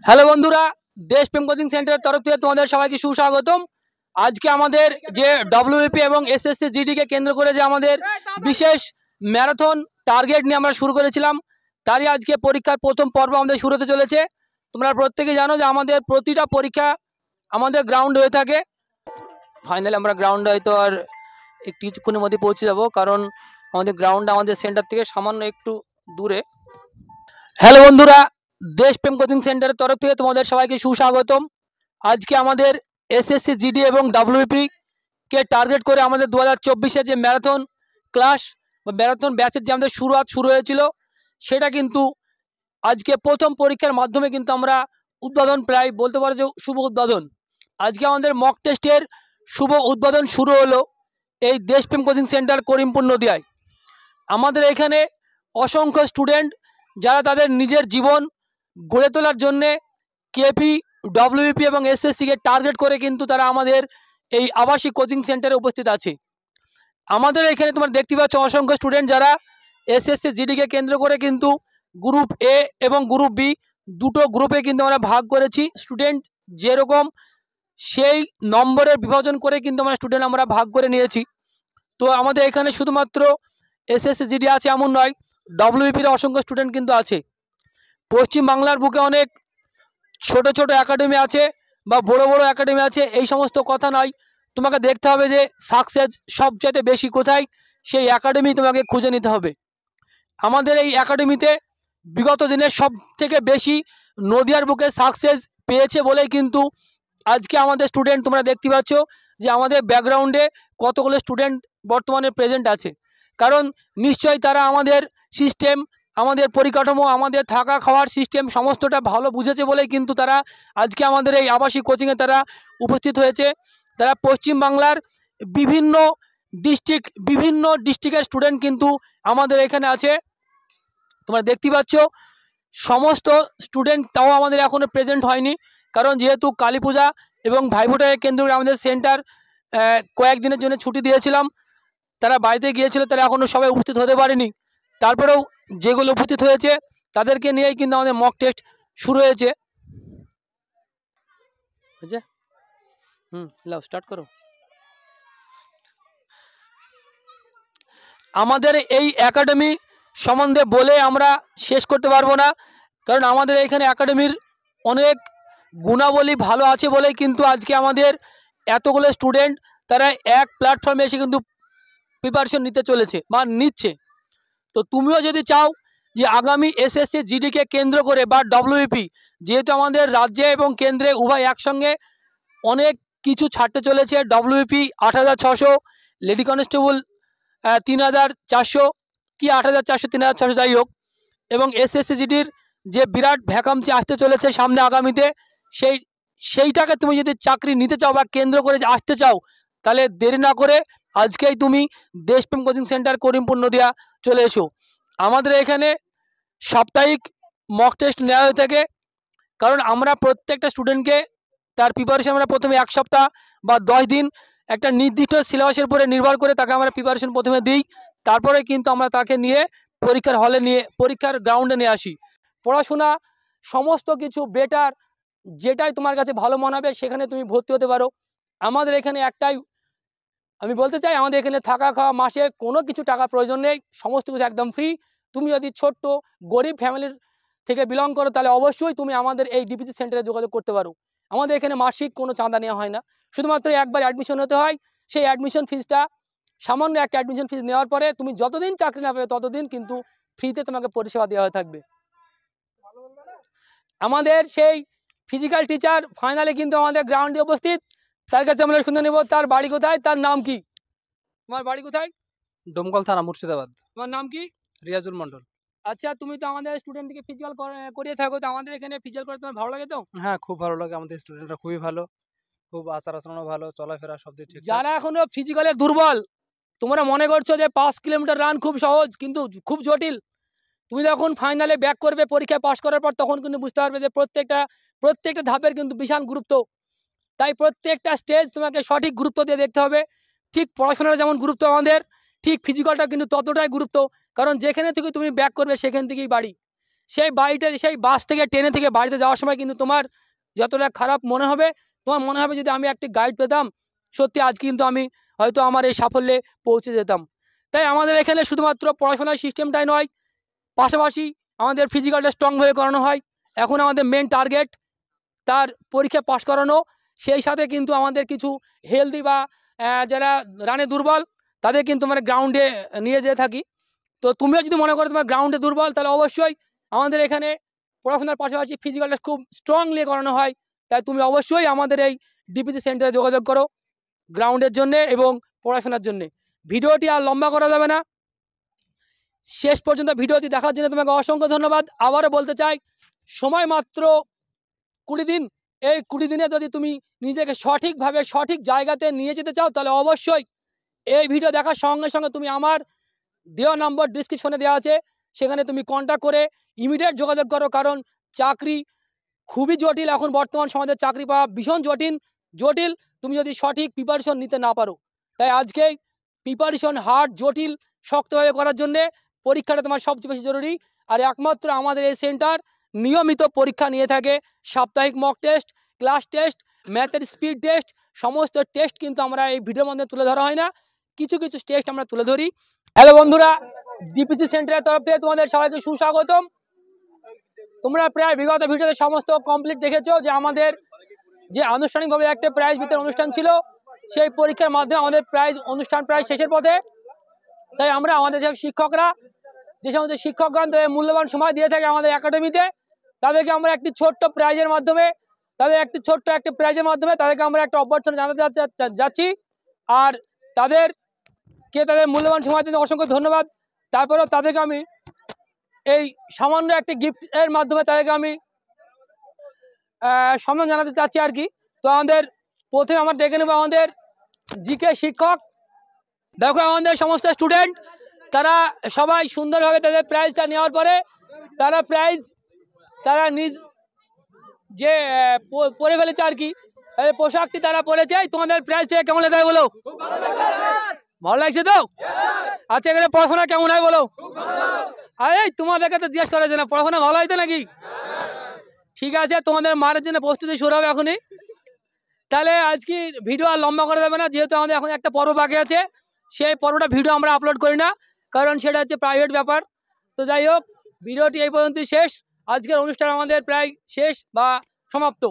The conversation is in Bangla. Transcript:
হ্যালো বন্ধুরা, দেশপ্রেম কোচিং সেন্টারের তরফ থেকে তোমাদের সবাইকে সুস্বাগতম। আজকে আমাদের যে ডব্লিউবিপি এবং এসএসসি জিডিকে কেন্দ্র করে যে আমাদের বিশেষ ম্যারাথন টার্গেট নিয়ে আমরা শুরু করেছিলাম, তারই আজকে পরীক্ষার প্রথম পর্ব আমাদের শুরু হতে চলেছে। তোমরা প্রত্যেকেই জানো যে আমাদের প্রতিটা পরীক্ষা আমাদের গ্রাউন্ড হয়ে থাকে। ফাইনালি আমরা গ্রাউন্ডে হয়তো আর একটু কিছুক্ষণের মধ্যে পৌঁছে যাব, কারণ আমাদের গ্রাউন্ড আমাদের সেন্টার থেকে সামান্য একটু দূরে। হ্যালো বন্ধুরা, দেশপ্রেম কোচিং সেন্টারের তরফ থেকে তোমাদের সবাইকে সুস্বাগতম। আজকে আমাদের এসএসসি জিডি এবং ডাব্লিউপি কে টার্গেট করে আমাদের 2024-এর যে ম্যারাথন ক্লাস বা ম্যারাথন ব্যাচের যে আমাদের শুরু হয়েছিল, সেটা কিন্তু আজকে প্রথম পরীক্ষার মাধ্যমে কিন্তু আমরা উদ্বোধন, প্রায় বলতে পারো যে শুভ উদ্বোধন। আজকে আমাদের মক টেস্টের শুভ উদ্বোধন শুরু হলো এই দেশপ্রেম কোচিং সেন্টার করিমপুর নদিয়ায়। আমাদের এখানে অসংখ্য স্টুডেন্ট যারা তাদের নিজের জীবন গড়ে তোলার জন্যে কেপি, ডব্লিউপি এবং এসএসসিকে টার্গেট করে কিন্তু তারা আমাদের এই আবাসিক কোচিং সেন্টারে উপস্থিত আছে। আমাদের এখানে তোমরা দেখতে পাচ্ছ অসংখ্য স্টুডেন্ট যারা এসএসসি জিডিকে কেন্দ্র করে কিন্তু গ্রুপ এ এবং গ্রুপ বি দুটো গ্রুপে কিন্তু আমরা ভাগ করেছি। স্টুডেন্ট যেরকম সেই নম্বরের বিভাজন করে কিন্তু আমরা ভাগ করে নিয়েছি। তো আমাদের এখানে শুধুমাত্র এসএসসি জিডি আছে এমন নয়, ডব্লিউপির অসংখ্য স্টুডেন্ট কিন্তু আছে। পশ্চিম বাংলার বুকে অনেক ছোট ছোট একাডেমি আছে বা বড় বড় একাডেমি আছে, এই সমস্ত কথা নয়। তোমাকে দেখতে হবে যে সাকসেস সবচেয়ে বেশি কোথায়, সেই একাডেমি তোমাকে খুঁজে নিতে হবে। আমাদের এই একাডেমিতে বিগত দিনে সব থেকে বেশি নদিয়ার বুকে সাকসেস পেয়েছে বলেই কিন্তু আজকে আমাদের স্টুডেন্ট তোমরা দেখতে পাচ্ছ যে আমাদের ব্যাকগ্রাউন্ডে কতগুলো স্টুডেন্ট বর্তমানে প্রেজেন্ট আছে। কারণ নিশ্চয়ই তারা আমাদের সিস্টেম, আমাদের পরিকাঠামো, আমাদের থাকা খাওয়ার সিস্টেম সমস্তটা ভালো বুঝেছে বলেই কিন্তু তারা আজকে আমাদের এই আবাসিক কোচিংয়ে তারা উপস্থিত হয়েছে। তারা পশ্চিমবাংলার বিভিন্ন ডিস্ট্রিক্টের স্টুডেন্ট কিন্তু আমাদের এখানে আছে। তোমরা দেখতে পাচ্ছ সমস্ত স্টুডেন্ট তাও আমাদের এখনও প্রেজেন্ট হয়নি, কারণ যেহেতু কালী পূজা এবং ভাইফোঁটাকে কেন্দ্র করে আমাদের সেন্টার কয়েকদিনের জন্য ছুটি দিয়েছিলাম, তারা বাড়িতে গিয়েছিল, তারা এখনও সবাই উপস্থিত হতে পারেনি। তারপরেও যেগুলো উপস্থিত হয়েছে তাদেরকে নিয়েই কিন্তু আমাদের মক টেস্ট শুরু হয়েছে। স্টার্ট করো। আমাদের এই একাডেমি সম্বন্ধে বলে আমরা শেষ করতে পারবো না, কারণ আমাদের এখানে একাডেমির অনেক গুণাবলী ভালো আছে বলেই কিন্তু আজকে আমাদের এতগুলো স্টুডেন্ট তারা এক প্ল্যাটফর্মে এসে কিন্তু প্রিপারেশন নিতে চলেছে বা নিচ্ছে। তো তুমিও যদি চাও যে আগামী এসএসসি জিডিকে কেন্দ্র করে বা ডব্লিউপি, যেহেতু আমাদের রাজ্যে এবং কেন্দ্রে উভয় একসঙ্গে অনেক কিছু ছাড়তে চলেছে, ডব্লিউপি 8,600, লেডি কনস্টেবল 3,400 কি 8,400 3,600 যাই হোক, এবং এসএসসি জিডির যে বিরাট ভ্যাকান্সি আসতে চলেছে সামনে আগামীতে, সেইটাকে তুমি যদি চাকরি নিতে চাও বা কেন্দ্র করে আসতে চাও, তাহলে দেরি না করে আজকেই তুমি দেশপ্রেম কোচিং সেন্টার করিমপুর নদিয়া চলে এসো। আমাদের এখানে সাপ্তাহিক মক টেস্ট নেওয়া হয়ে থাকে, কারণ আমরা প্রত্যেকটা স্টুডেন্টকে তার প্রিপারেশন আমরা প্রথমে 1 সপ্তাহ বা 10 দিন একটা নির্দিষ্ট সিলেবাসের উপরে নির্ভর করে তাকে আমরা প্রিপারেশন প্রথমে দিই। তারপরে কিন্তু আমরা তাকে নিয়ে পরীক্ষার গ্রাউন্ডে নিয়ে আসি। পড়াশোনা সমস্ত কিছু বেটার, যেটাই তোমার কাছে ভালো মনে হবে সেখানে তুমি ভর্তি হতে পারো। আমাদের এখানে একটাই আমি বলতে চাই, আমাদের এখানে থাকা খাওয়া মাসে কোনো কিছু টাকার প্রয়োজন নেই, সমস্ত কিছু একদম ফ্রি। তুমি যদি ছোট্ট গরিব ফ্যামিলির থেকে বিলং করো তাহলে অবশ্যই তুমি আমাদের এই ডিপিসি সেন্টারে যোগাযোগ করতে পারো। আমাদের এখানে মাসিক কোনো চাঁদা নেওয়া হয় না, শুধুমাত্র একবার অ্যাডমিশন হতে হয়। সেই অ্যাডমিশন ফিজটা সামান্য একটা অ্যাডমিশন ফিজ নেওয়ার পরে তুমি যতদিন চাকরি না পাবে ততদিন কিন্তু ফ্রিতে তোমাকে পরিষেবা দেওয়া হয়ে থাকবে। আমাদের সেই ফিজিক্যাল টিচার ফাইনালে কিন্তু আমাদের গ্রাউন্ডে উপস্থিত, তার কাছে আমরা শুনে নেব তার বাড়ি কোথায়, তার নাম কি। তোমার বাড়ি কোথায়? ডোমকল থানা, মুর্শিদাবাদ। তোমার নাম কি? রিয়াজুল মন্ডল। আচ্ছা, তুমি তো আমাদের স্টুডেন্টকে ফিজিক্যাল করিয়ে থাকো, তো আমাদের এখানে ফিজিক্যাল করে তোমার ভালো লাগে তো? হ্যাঁ, খুব ভালো লাগে, আমাদের স্টুডেন্টরা খুবই ভালো, খুব আচার আচরণও ভালো, চলাফেরা সব দিক ঠিক। যারা এখনো ফিজিক্যালে দুর্বল, তোমরা মনে করছো যে 5 কিলোমিটার রান খুব সহজ, কিন্তু খুব জটিল। তুমি যখন ফাইনালে ব্যাক করবে পরীক্ষায় পাশ করার পর, তখন কিন্তু বুঝতে পারবে যে প্রত্যেকটা ধাপের কিন্তু বিশাল গুরুত্ব। তাই প্রত্যেকটা স্টেজ তোমাকে সঠিক গুরুত্ব দিয়ে দেখতে হবে। ঠিক পড়াশোনার যেমন গুরুত্ব আমাদের, ঠিক ফিজিক্যালটা কিন্তু ততটাই গুরুত্ব, কারণ যেখানে থেকে তুমি ব্যাক করবে সেখান থেকেই বাড়ি। সেই বাস থেকে ট্রেনে থেকে বাড়িতে যাওয়ার সময় কিন্তু তোমার যতটা খারাপ মনে হবে, তোমার মনে হবে যদি আমি একটি গাইড পেতাম, সত্যি আজ কিন্তু আমি হয়তো আমার এই সাফল্যে পৌঁছে যেতাম। তাই আমাদের এখানে শুধুমাত্র পড়াশোনার সিস্টেমটাই নয়, পাশাপাশি আমাদের ফিজিক্যালটা স্ট্রংভাবে করানো হয়। এখন আমাদের মেন টার্গেট তার পরীক্ষা পাস করানো, সেই সাথে কিন্তু আমাদের কিছু হেলদি বা যারা রানে দুর্বল তাদের কিন্তু আমরা গ্রাউন্ডে নিয়ে যেয়ে থাকি। তো তুমিও যদি মনে করো তোমার গ্রাউন্ডে দুর্বল, তাহলে অবশ্যই আমাদের এখানে পড়াশোনার পাশাপাশি ফিজিক্যালটা খুব স্ট্রংলি করানো হয়। তাই তুমি অবশ্যই আমাদের এই ডিপিসি সেন্টারে যোগাযোগ করো গ্রাউন্ডের জন্যে এবং পড়াশোনার জন্যে। ভিডিওটি আর লম্বা করা যাবে না, শেষ পর্যন্ত ভিডিওটি দেখার জন্য তোমাকে অসংখ্য ধন্যবাদ। আবারও বলতে চাই, সময় মাত্র 20 দিন। এই 20 দিনে যদি তুমি নিজেকে সঠিকভাবে সঠিক জায়গাতে নিয়ে যেতে চাও, তাহলে অবশ্যই এই ভিডিও দেখার সঙ্গে সঙ্গে তুমি আমার দেওয়া নাম্বার ডিসক্রিপশনে দেওয়া আছে, সেখানে তুমি কন্ট্যাক্ট করে ইমিডিয়েট যোগাযোগ করো। কারণ চাকরি খুবই জটিল, এখন বর্তমান সমাজে চাকরি পাওয়া ভীষণ জটিল তুমি যদি সঠিক প্রিপারেশন নিতে না পারো। তাই আজকে প্রিপারেশন হার্ড জটিল শক্তভাবে করার জন্যে পরীক্ষাটা তোমার সবচেয়ে বেশি জরুরি। আর একমাত্র আমাদের এই সেন্টার নিয়মিত পরীক্ষা নিয়ে থাকে, সাপ্তাহিক মক টেস্ট, ক্লাস টেস্ট, ম্যাথের স্পিড টেস্ট, সমস্ত টেস্ট কিন্তু আমরা এই ভিডিওর মধ্যে তুলে ধরা হয় না, কিছু কিছু টেস্ট আমরা তুলে ধরি। হ্যালো বন্ধুরা, ডিপিসি সেন্টারের তরফ থেকে তোমাদের সবাইকে সুস্বাগতম। তোমরা প্রায় বিগত ভিডিওতে সমস্ত কমপ্লিট দেখেছো যে আমাদের যে আনুষ্ঠানিকভাবে একটা প্রাইজ বিতরণ অনুষ্ঠান ছিল, সেই পরীক্ষার মাধ্যমে আমাদের অনুষ্ঠান প্রায় শেষের পথে। তাই আমরা আমাদের যে শিক্ষকরা, যে সমস্ত শিক্ষকগণ তাদের মূল্যবান সময় দিয়ে থাকে আমাদের একাডেমিতে, তাদেরকে আমরা একটি ছোট্ট প্রাইজের মাধ্যমে তাদেরকে আমরা একটা অভ্যর্থনা জানাতে যাচ্ছি। আর তাদেরকে তাদের মূল্যবান সময় দিতে অসংখ্য ধন্যবাদ। তারপরেও তাদেরকে আমি এই সামান্য একটি গিফটের মাধ্যমে তাদেরকে আমি সম্মান জানাতে চাচ্ছি আর কি। তো প্রথমে আমরা ডেকে নেব আমাদের জিকে শিক্ষক। দেখো আমাদের সমস্ত স্টুডেন্ট তারা সবাই সুন্দরভাবে তাদের প্রাইজটা নেওয়ার পরে তারা নিজ যে পরে ফেলেছে আর কি, তাদের পোশাকটি তারা পরেছে। তোমাদের প্রাইজ থেকে কেমন লাগে বলো? ভালো লাগছে তো? আচ্ছা, এখানে পড়াশোনা কেমন হয় বলো? আরে তোমাদেরকে তো জিজ্ঞেস করা যায় না, পড়াশোনা ভালো হয়তো নাকি? ঠিক আছে, তোমাদের মারের জন্য প্রস্তুতি শুরু হবে এখনই। তাহলে আজকে ভিডিও আর লম্বা করা যাবে না, যেহেতু আমাদের এখন একটা পর্ব বাকি আছে। সেই পর্বটা ভিডিও আমরা আপলোড করি না, কারণ সেটা হচ্ছে প্রাইভেট ব্যাপার। তো যাই হোক, ভিডিওটি এই পর্যন্তই শেষ। আজকের অনুষ্ঠান আমাদের প্রায় শেষ বা সমাপ্ত।